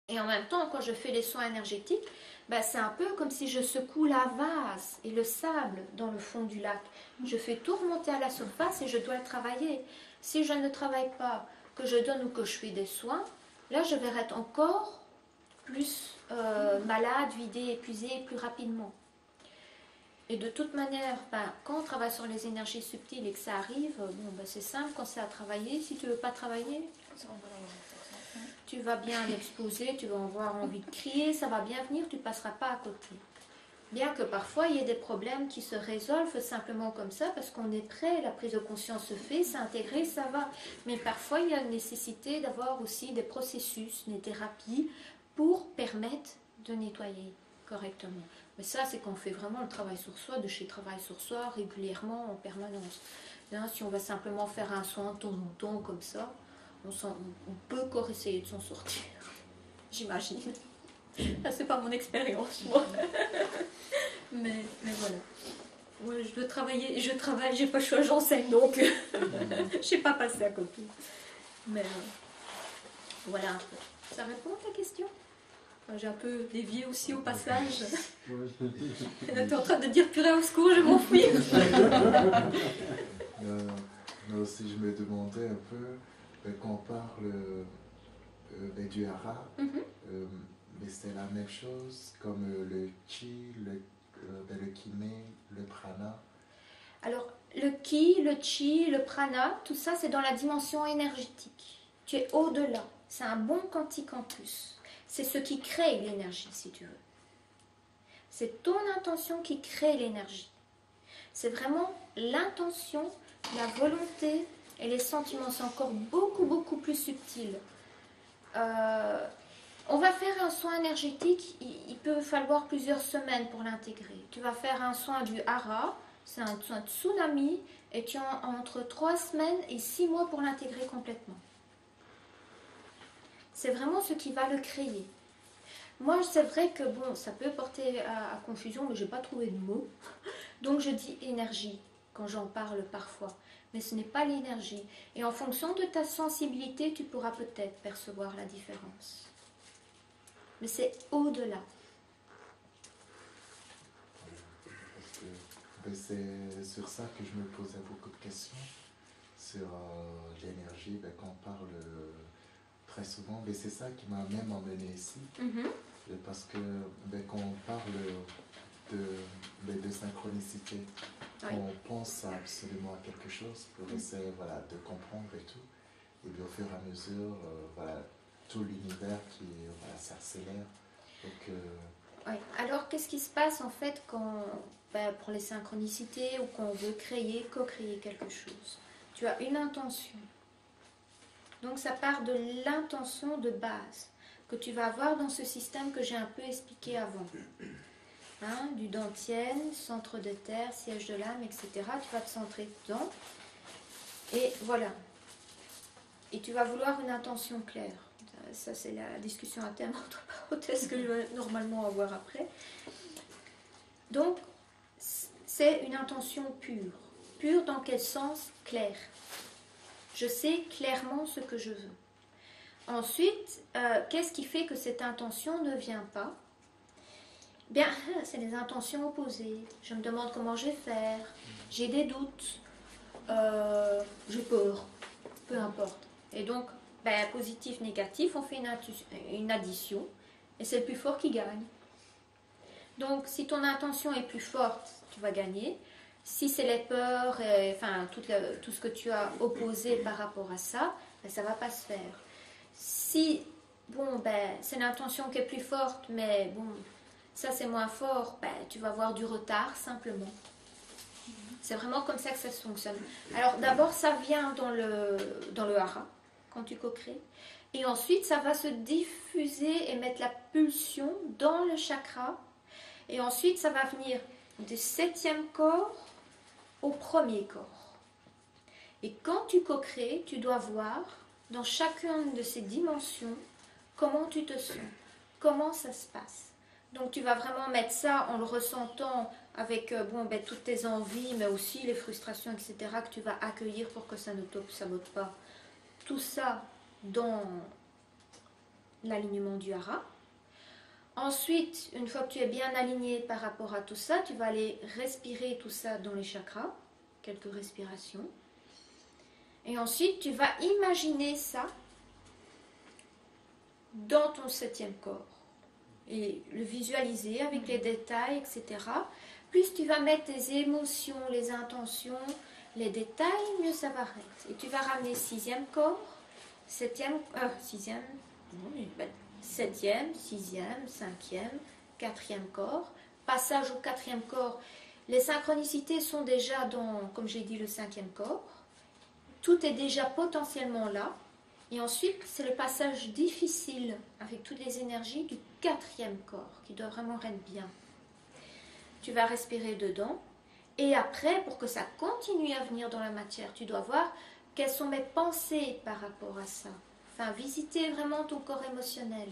Et en même temps, quand je fais les soins énergétiques, ben, c'est un peu comme si je secoue la vase et le sable dans le fond du lac. Je fais tout remonter à la surface et je dois le travailler. Si je ne travaille pas, que je donne ou que je fais des soins, là je vais être encore plus malade, vidée, épuisée plus rapidement. Et de toute manière, ben, quand on travaille sur les énergies subtiles et que ça arrive, bon, ben, c'est simple, quand c'est à travailler, si tu ne veux pas travailler, tu vas bien l'exposer, tu vas avoir envie de crier, ça va bien venir, tu ne passeras pas à côté. Bien que parfois il y ait des problèmes qui se résolvent simplement comme ça parce qu'on est prêt, la prise de conscience se fait, c'est intégré, ça va. Mais parfois il y a une nécessité d'avoir aussi des processus, des thérapies pour permettre de nettoyer correctement. Mais ça, c'est qu'on fait vraiment le travail sur soi, de chez travail sur soi, régulièrement, en permanence. Là, si on va simplement faire un soin de temps en temps comme ça, on peut encore essayer de s'en sortir. J'imagine. Ça, c'est pas mon expérience, moi. Mais voilà. Moi, je veux travailler, je travaille, j'ai pas le choix, j'enseigne, donc je sais pas passer à côté. Mais voilà un peu. Ça répond à ta question? Enfin, j'ai un peu dévié aussi au passage. Tu es en train de dire purée au secours, je m'enfuis. Mais aussi, je me demandais un peu, quand on parle du hara, mais c'est la même chose comme le chi, le kimé, le prana. Alors, le ki, le chi, le prana, tout ça, c'est dans la dimension énergétique. Tu es au-delà. C'est un bon quantique en plus. C'est ce qui crée l'énergie, si tu veux. C'est ton intention qui crée l'énergie. C'est vraiment l'intention, la volonté et les sentiments. C'est encore beaucoup, beaucoup plus subtil. On va faire un soin énergétique, il peut falloir plusieurs semaines pour l'intégrer. Tu vas faire un soin du hara, c'est un soin de tsunami, et tu as entre 3 semaines et 6 mois pour l'intégrer complètement. C'est vraiment ce qui va le créer. Moi, c'est vrai que bon, ça peut porter à confusion, mais je n'ai pas trouvé de mot. Donc je dis énergie quand j'en parle parfois. Mais ce n'est pas l'énergie. Et en fonction de ta sensibilité, tu pourras peut-être percevoir la différence. Mais c'est au-delà. C'est sur ça que je me posais beaucoup de questions, sur l'énergie, quand on parle très souvent, mais c'est ça qui m'a même emmené ici, parce que quand on parle de synchronicité, Oui. on pense absolument à quelque chose pour essayer de comprendre et tout, et bien au fur et à mesure, tout l'univers qui s'accélère. Donc, Oui. Alors, qu'est-ce qui se passe en fait quand, pour les synchronicités ou quand on veut créer, co-créer quelque chose? Tu as une intention. Donc, ça part de l'intention de base que tu vas avoir dans ce système que j'ai un peu expliqué avant. Hein, du dantian, centre de terre, siège de l'âme, etc. Tu vas te centrer dedans. Et voilà. Et tu vas vouloir une intention claire. Ça, c'est la discussion à thème entre parenthèses que je vais normalement avoir après. Donc, c'est une intention pure. Pure dans quel sens? Claire. Je sais clairement ce que je veux. Ensuite, qu'est-ce qui fait que cette intention ne vient pas? Bien, c'est les intentions opposées. Je me demande comment je vais faire. J'ai des doutes. J'ai peur. Peu importe. Et donc, positif, négatif, on fait une addition. Et c'est le plus fort qui gagne. Donc, si ton intention est plus forte, tu vas gagner. Si c'est les peurs, tout ce que tu as opposé par rapport à ça, ça ne va pas se faire. Si, c'est l'intention qui est plus forte, mais bon, ça c'est moins fort, tu vas avoir du retard simplement. C'est vraiment comme ça que ça fonctionne. Alors d'abord, ça vient dans le hara, quand tu co-crées. Et ensuite, ça va se diffuser et mettre la pulsion dans le chakra. Et ensuite, ça va venir du 7e corps au 1er corps. Et quand tu co-crées, tu dois voir dans chacune de ces dimensions comment tu te sens, comment ça se passe. Donc tu vas vraiment mettre ça en le ressentant avec toutes tes envies, mais aussi les frustrations, etc., que tu vas accueillir pour que ça ne te sabote pas. Tout ça dans l'alignement du hara. Ensuite, une fois que tu es bien aligné par rapport à tout ça, tu vas aller respirer tout ça dans les chakras, quelques respirations. Et ensuite, tu vas imaginer ça dans ton 7e corps. Et le visualiser avec les détails, etc. Plus tu vas mettre tes émotions, les intentions, les détails, mieux ça va être. Et tu vas ramener 6e corps, 7e, 6e, 7e, 6e, 5e, 4e corps. Passage au 4e corps. Les synchronicités sont déjà dans, comme j'ai dit, le 5e corps. Tout est déjà potentiellement là. Et ensuite, c'est le passage difficile avec toutes les énergies du 4e corps qui doit vraiment être bien. Tu vas respirer dedans. Et après, pour que ça continue à venir dans la matière, tu dois voir quelles sont mes pensées par rapport à ça. Enfin, visiter vraiment ton corps émotionnel.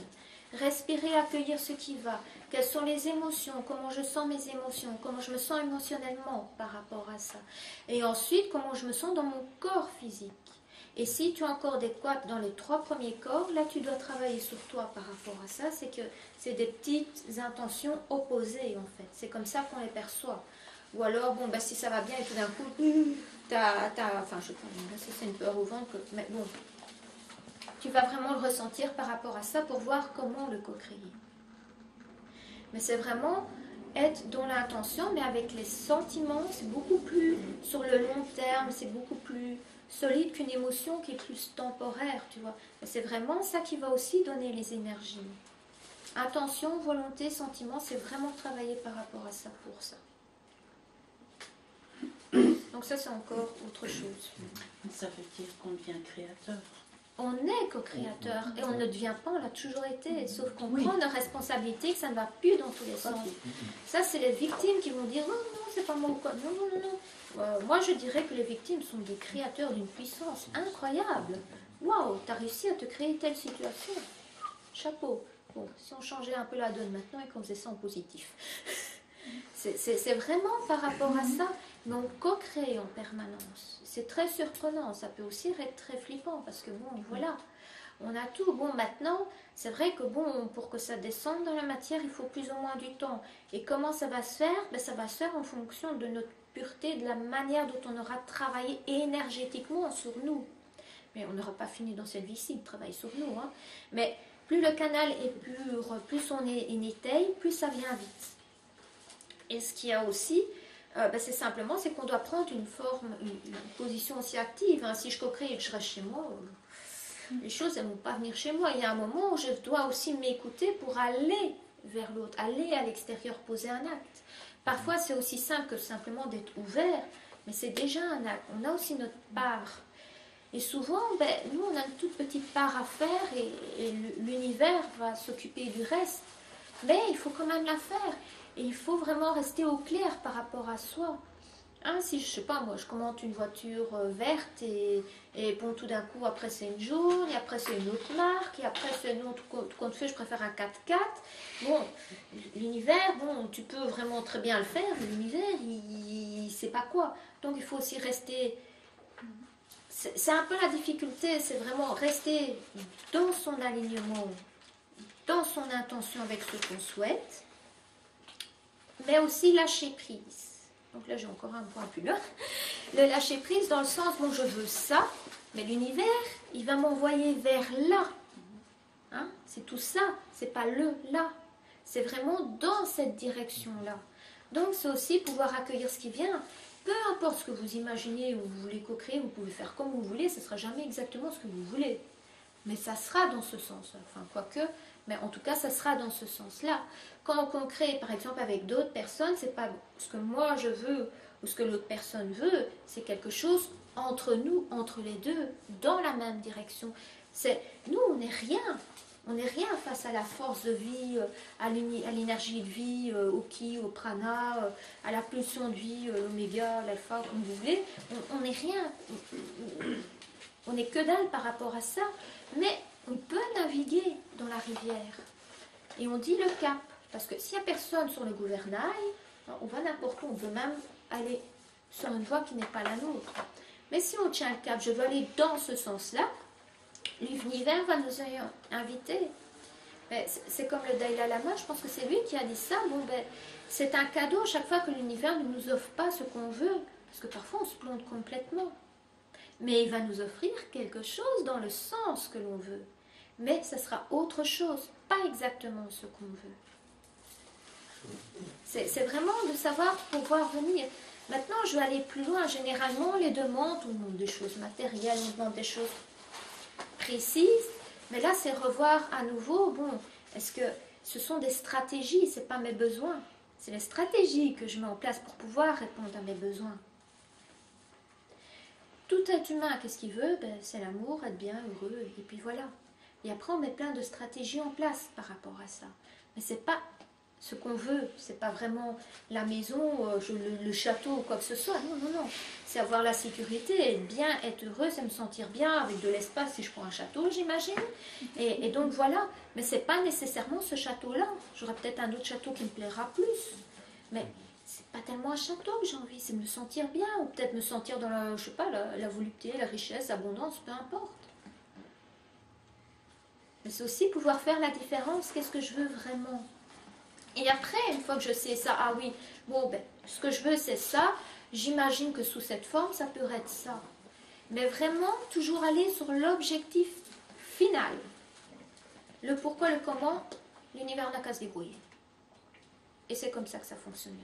Respirer, accueillir ce qui va. Quelles sont les émotions, comment je sens mes émotions, comment je me sens émotionnellement par rapport à ça. Et ensuite, comment je me sens dans mon corps physique. Et si tu as encore des couacs dans les 3 premiers corps, là tu dois travailler sur toi par rapport à ça. C'est que c'est des petites intentions opposées en fait. C'est comme ça qu'on les perçoit. Ou alors, bon, si ça va bien et tout d'un coup, enfin je sais pas, ça c'est une peur au ventre, mais bon, tu vas vraiment le ressentir par rapport à ça pour voir comment le co-créer. Mais c'est vraiment être dans l'intention, mais avec les sentiments, c'est beaucoup plus sur le long terme, c'est beaucoup plus solide qu'une émotion qui est plus temporaire, tu vois. Mais c'est vraiment ça qui va aussi donner les énergies. Intention, volonté, sentiment, c'est vraiment travailler par rapport à ça pour ça. Donc ça, c'est encore autre chose. Ça veut dire qu'on devient créateur. On est co-créateur et on ne devient pas, on l'a toujours été, sauf qu'on prend nos responsabilités, que ça ne va plus dans tous les sens. Ça, c'est les victimes qui vont dire « Non, non, c'est pas moi ou quoi. » Non, non, non, non. Moi, je dirais que les victimes sont des créateurs d'une puissance incroyable. Waouh, tu as réussi à te créer telle situation. Chapeau. Bon, si on changeait un peu la donne maintenant et qu'on faisait ça en positif. C'est vraiment par rapport à ça, mais on co-crée en permanence. C'est très surprenant, ça peut aussi être très flippant, parce que bon, voilà, on a tout. Bon, maintenant, c'est vrai que bon, pour que ça descende dans la matière, il faut plus ou moins du temps. Et comment ça va se faire? Ça va se faire en fonction de notre pureté, de la manière dont on aura travaillé énergétiquement sur nous. Mais on n'aura pas fini dans cette vie-ci de travailler sur nous. Hein. Mais plus le canal est pur, plus on est étaye, plus ça vient vite. Et ce qu'il y a aussi, c'est simplement qu'on doit prendre une forme, une position aussi active. Hein. Si je co-crée et que je reste chez moi, les choses ne vont pas venir chez moi. Il y a un moment où je dois aussi m'écouter pour aller vers l'autre, aller à l'extérieur, poser un acte. Parfois, c'est aussi simple que simplement d'être ouvert, mais c'est déjà un acte. On a aussi notre part. Et souvent, nous, on a une toute petite part à faire et l'univers va s'occuper du reste. Mais il faut quand même la faire. Et il faut vraiment rester au clair par rapport à soi. Hein, si je sais pas, moi je commande une voiture verte et bon, tout d'un coup, après c'est une jaune, et après c'est une autre marque, et après c'est une autre compte fait, je préfère un 4x4. Bon, l'univers, bon, tu peux vraiment très bien le faire, mais l'univers, il sait pas quoi. Donc il faut aussi rester. C'est un peu la difficulté, c'est vraiment rester dans son alignement, dans son intention avec ce qu'on souhaite. Mais aussi lâcher prise. Donc là, j'ai encore un point plus là. Le lâcher prise dans le sens, bon, je veux ça, mais l'univers, il va m'envoyer vers là. Hein? C'est tout ça, c'est pas le là. C'est vraiment dans cette direction-là. Donc, c'est aussi pouvoir accueillir ce qui vient. Peu importe ce que vous imaginez ou vous voulez co-créer, vous pouvez faire comme vous voulez, ce ne sera jamais exactement ce que vous voulez. Mais ça sera dans ce sens. Enfin, quoique, mais en tout cas, ça sera dans ce sens-là. Quand on crée, par exemple, avec d'autres personnes, c'est pas ce que moi je veux ou ce que l'autre personne veut, c'est quelque chose entre nous, entre les deux, dans la même direction. Nous, on n'est rien. On n'est rien face à la force de vie, à l'énergie de vie, au ki, au prana, à la pulsion de vie, l'oméga, l'alpha, comme vous voulez. On n'est rien. On n'est que dalle par rapport à ça. Mais on peut naviguer dans la rivière. Et on dit le cap. Parce que s'il n'y a personne sur le gouvernail, on va n'importe où. On peut même aller sur une voie qui n'est pas la nôtre. Mais si on tient le cap, je veux aller dans ce sens-là, l'univers va nous inviter. C'est comme le Dalai Lama, je pense que c'est lui qui a dit ça. Bon, ben, c'est un cadeau chaque fois que l'univers ne nous offre pas ce qu'on veut, parce que parfois on se plante complètement. Mais il va nous offrir quelque chose dans le sens que l'on veut. Mais ça sera autre chose, pas exactement ce qu'on veut. C'est vraiment de savoir pouvoir venir. Maintenant, je vais aller plus loin. Généralement, les demandes, on demande des choses matérielles, on demande des choses précises. Mais là, c'est revoir à nouveau, bon, est-ce que ce sont des stratégies, ce n'est pas mes besoins. C'est les stratégies que je mets en place pour pouvoir répondre à mes besoins. Tout être humain, qu'est-ce qu'il veut? Ben, c'est l'amour, être bien, heureux, et puis voilà. Et après, on met plein de stratégies en place par rapport à ça. Mais ce n'est pas ce qu'on veut, c'est pas vraiment la maison, le château ou quoi que ce soit. Non, non, non. C'est avoir la sécurité, être bien, être heureux, c'est me sentir bien avec de l'espace si je prends un château, j'imagine. Et donc voilà. Mais c'est pas nécessairement ce château-là. J'aurai peut-être un autre château qui me plaira plus. Mais c'est pas tellement un château que j'ai envie, c'est me sentir bien, ou peut-être me sentir dans la, je sais pas, la volupté, la richesse, l'abondance, peu importe. Mais c'est aussi pouvoir faire la différence. Qu'est-ce que je veux vraiment? Et après, une fois que je sais ça, ah oui, bon, ben, ce que je veux, c'est ça. J'imagine que sous cette forme, ça peut être ça. Mais vraiment, toujours aller sur l'objectif final. Le pourquoi, le comment, l'univers n'a qu'à se débrouiller. Et c'est comme ça que ça fonctionne.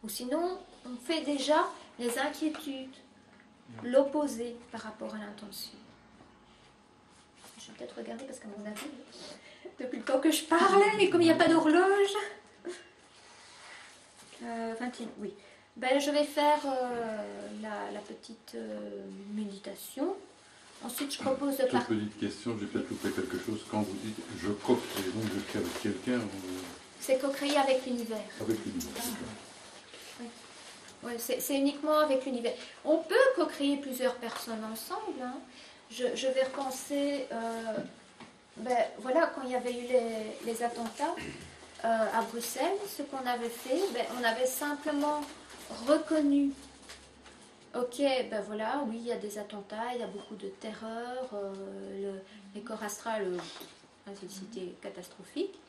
Ou sinon, on fait déjà les inquiétudes, l'opposé par rapport à l'intention. Je vais peut-être regarder parce qu'à mon avis, depuis le temps que je parlais, et comme il n'y a pas d'horloge, 21, oui. Ben, je vais faire la petite méditation. Ensuite, je propose de Toute petite question, j'ai peut-être loupé quelque chose. Quand vous dites je co-crée, donc je crée avec quelqu'un. C'est co-créer avec l'univers. Avec l'univers. Oui. Oui, c'est uniquement avec l'univers. On peut co-créer plusieurs personnes ensemble. Hein. Je vais repenser, ben, voilà, quand il y avait eu les attentats à Bruxelles, ce qu'on avait fait, ben, on avait simplement reconnu, ok, ben voilà, oui, il y a des attentats, il y a beaucoup de terreur, les corps astrales, c'était catastrophique.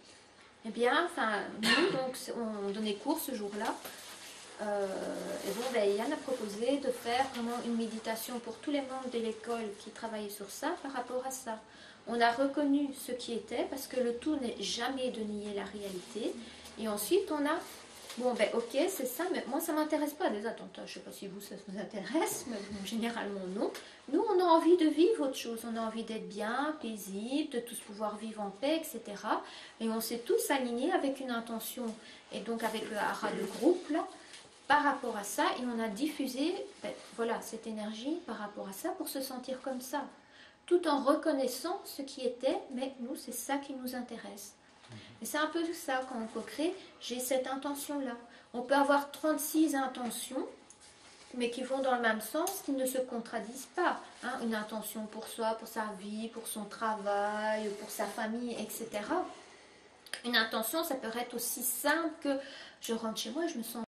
Eh bien, enfin, nous, donc, on donnait cours ce jour-là. Et bon, ben, Yann a proposé de faire vraiment une méditation pour tous les membres de l'école qui travaillaient sur ça par rapport à ça. On a reconnu ce qui était, parce que le tout n'est jamais de nier la réalité. Et ensuite, on a, bon, ben ok, c'est ça, mais moi, ça ne m'intéresse pas, les attentats. Je ne sais pas si vous, ça vous intéresse, mais bon, généralement, non. Nous, on a envie de vivre autre chose. On a envie d'être bien, paisible, de tous pouvoir vivre en paix, etc. Et on s'est tous alignés avec une intention. Et donc, avec le hara, le groupe, là, par rapport à ça, et on a diffusé, ben, voilà, cette énergie par rapport à ça pour se sentir comme ça. Tout en reconnaissant ce qui était, mais nous, c'est ça qui nous intéresse. Et c'est un peu ça, quand on co-crée, j'ai cette intention-là. On peut avoir 36 intentions, mais qui vont dans le même sens, qui ne se contradisent pas. Hein, une intention pour soi, pour sa vie, pour son travail, pour sa famille, etc. Une intention, ça peut être aussi simple que je rentre chez moi et je me sens